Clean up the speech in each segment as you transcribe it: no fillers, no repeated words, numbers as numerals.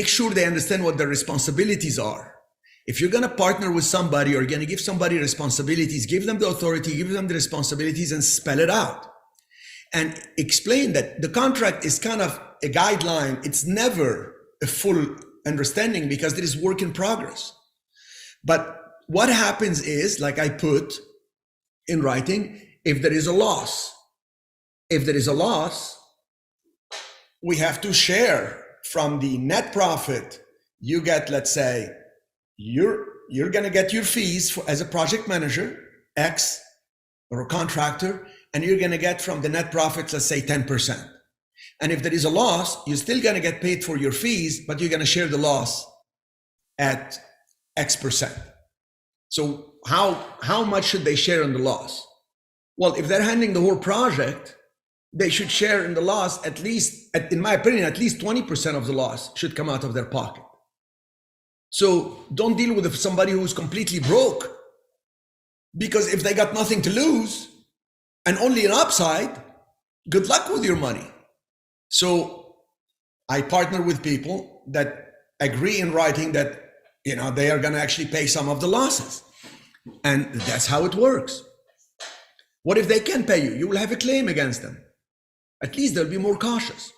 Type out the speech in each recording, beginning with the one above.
make sure they understand what their responsibilities are. If you're going to partner with somebody or you're going to give somebody responsibilities, give them the authority, give them the responsibilities, and spell it out. And explain that the contract is kind of a guideline. It's never a full understanding because there is work in progress. But what happens is, like I put in writing, if there is a loss, we have to share from the net profit. You get, let's say, you're going to get your fees as a project manager, X, or a contractor, and you're going to get from the net profits, let's say 10%. And if there is a loss, you're still going to get paid for your fees, but you're going to share the loss at X%. So how much should they share in the loss? Well, if they're handling the whole project, they should share in the loss at least, in my opinion, at least 20% of the loss should come out of their pocket. So don't deal with somebody who's completely broke, because if they got nothing to lose and only an upside, good luck with your money. So I partner with people that agree in writing that, they are going to actually pay some of the losses. And that's how it works. What if they can't pay you? You will have a claim against them. At least they'll be more cautious.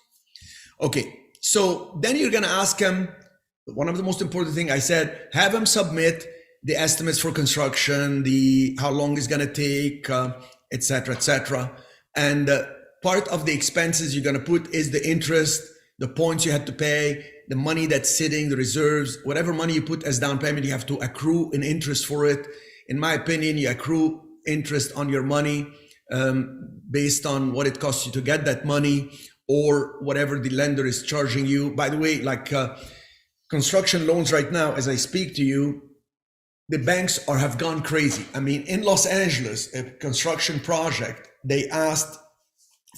Okay, so then you're going to ask them, one of the most important things I said, have them submit the estimates for construction, how long it's going to take, et cetera, and part of the expenses you're going to put is the interest, the points you had to pay, the money that's sitting, the reserves, whatever money you put as down payment, you have to accrue an interest for it. In my opinion, you accrue interest on your money based on what it costs you to get that money, or whatever the lender is charging you. By the way, like construction loans right now, as I speak to you, the banks have gone crazy. I mean, in Los Angeles, a construction project, they asked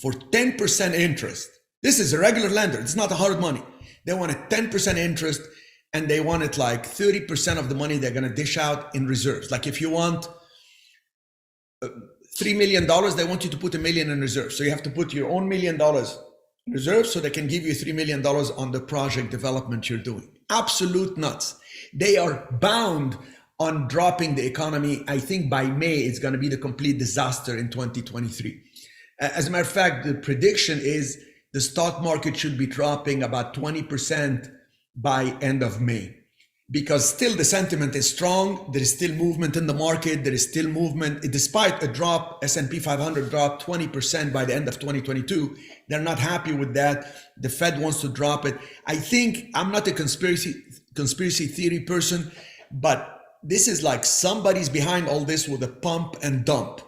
for 10% interest. This is a regular lender. It's not a hard money. They wanted 10% interest, and they wanted like 30% of the money they're going to dish out in reserves. Like if you want $3 million, they want you to put $1 million in reserves. So you have to put your own $1 million in reserves so they can give you $3 million on the project development you're doing. Absolute nuts. They are bound on dropping the economy. I think by May, it's going to be the complete disaster in 2023. As a matter of fact, the prediction is the stock market should be dropping about 20% by end of May, because still the sentiment is strong. There is still movement in the market. There is still movement. Despite a drop, S&P 500 dropped 20% by the end of 2022. They're not happy with that. The Fed wants to drop it. I think, I'm not a conspiracy theory person, but this is like somebody's behind all this with a pump and dump.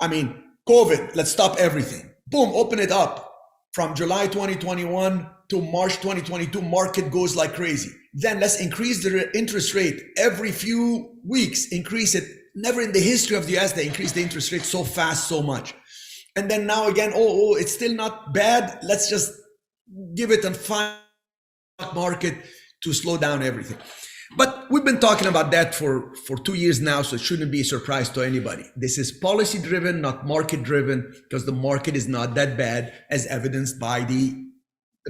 I mean, COVID, let's stop everything. Boom, open it up. From July 2021 to March 2022, market goes like crazy. Then let's increase the interest rate every few weeks, increase it. Never in the history of the US, they increased the interest rate so fast, so much. And then now again, it's still not bad. Let's just give it a fine market to slow down everything. But we've been talking about that for 2 years now, so it shouldn't be a surprise to anybody. This is policy driven, not market driven, because the market is not that bad, as evidenced by the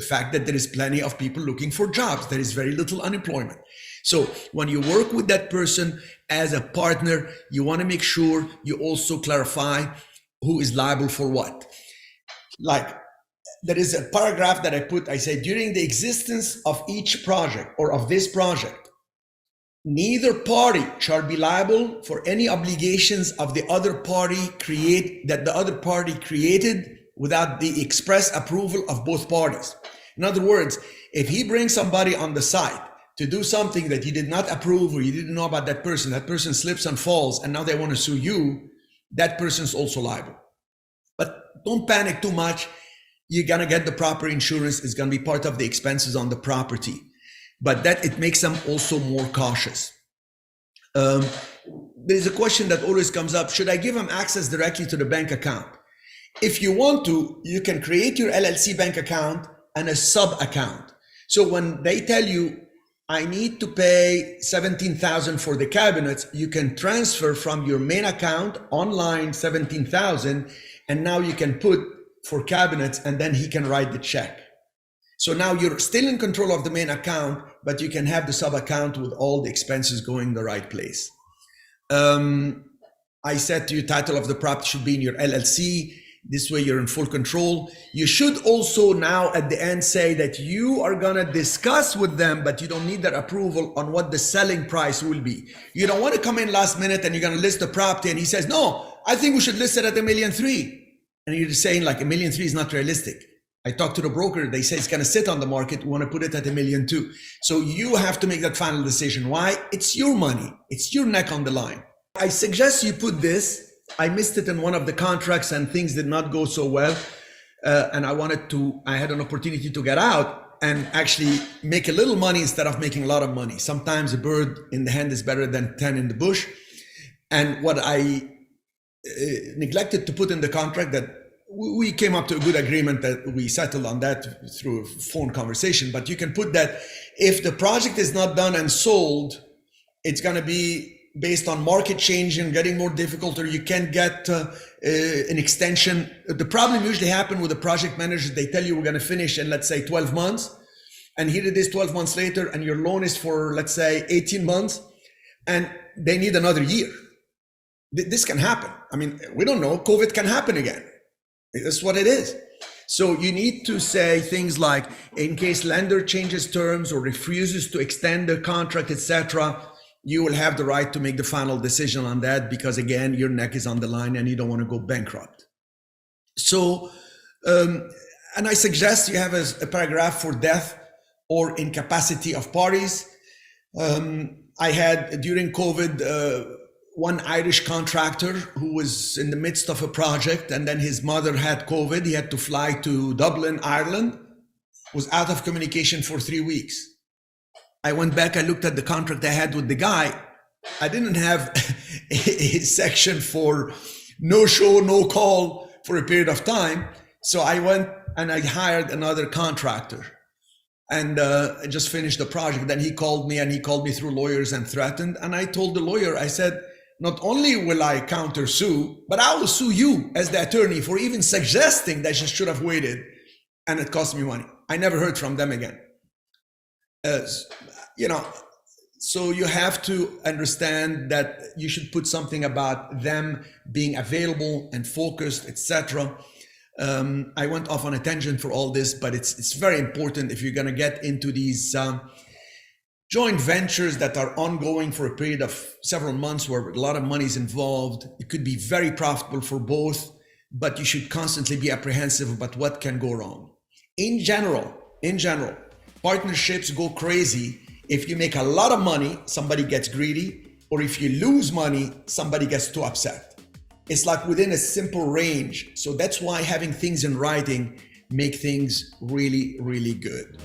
fact that there is plenty of people looking for jobs. There is very little unemployment. So when you work with that person as a partner, you want to make sure you also clarify who is liable for what. Like, there is a paragraph that I say, during the existence of each project or of this project, neither party shall be liable for any obligations of the other party that the other party created without the express approval of both parties. In other words, if he brings somebody on the site to do something that you did not approve or you didn't know about that person slips and falls, and now they want to sue you, that person's also liable. But don't panic too much. You're going to get the proper insurance. It's going to be part of the expenses on the property. But that it makes them also more cautious. There's a question that always comes up. Should I give them access directly to the bank account? If you want to, you can create your LLC bank account and a sub account. So when they tell you, I need to pay $17,000 for the cabinets, you can transfer from your main account online $17,000, and now you can put for cabinets, and then he can write the check. So now you're still in control of the main account, but you can have the sub account with all the expenses going the right place. I said to you, title of the property should be in your LLC. This way you're in full control. You should also now at the end say that you are going to discuss with them, but you don't need their approval on what the selling price will be. You don't want to come in last minute and you're going to list the property and he says, no, I think we should list it at $1.3 million. And you're saying like $1.3 million is not realistic. I talked to the broker, they say it's going to sit on the market. We want to put it at $1.2 million. So you have to make that final decision. Why? It's your money. It's your neck on the line. I suggest you put this. I missed it in one of the contracts and things did not go so well. And I had an opportunity to get out and actually make a little money instead of making a lot of money. Sometimes a bird in the hand is better than 10 in the bush. And what I neglected to put in the contract, that we came up to a good agreement that we settled on that through a phone conversation, but you can put that if the project is not done and sold, it's going to be based on market change and getting more difficult, or you can get an extension. The problem usually happens with the project managers. They tell you we're going to finish in, let's say, 12 months. And here it is 12 months later, and your loan is for, let's say, 18 months, and they need another year. This can happen. I mean, we don't know. COVID can happen again. That's what it is. So you need to say things like, in case lender changes terms or refuses to extend the contract, etc., you will have the right to make the final decision on that, because again, your neck is on the line and you don't want to go bankrupt. So, and I suggest you have a paragraph for death or incapacity of parties. I had during COVID, one Irish contractor who was in the midst of a project, and then his mother had COVID. He had to fly to Dublin, Ireland, was out of communication for 3 weeks. I went back, I looked at the contract I had with the guy. I didn't have a section for no show, no call for a period of time. So I went and I hired another contractor and I just finished the project. Then he called me, and he called me through lawyers and threatened. And I told the lawyer, I said, not only will I counter sue, but I will sue you as the attorney for even suggesting that you should have waited, and it cost me money. I never heard from them again. So you have to understand that you should put something about them being available and focused, etc. I went off on a tangent for all this, but it's very important if you're going to get into these joint ventures that are ongoing for a period of several months where a lot of money is involved. It could be very profitable for both, but you should constantly be apprehensive about what can go wrong. In general, partnerships go crazy if you make a lot of money, somebody gets greedy, or if you lose money, somebody gets too upset. It's like within a simple range. So that's why having things in writing make things really, really good.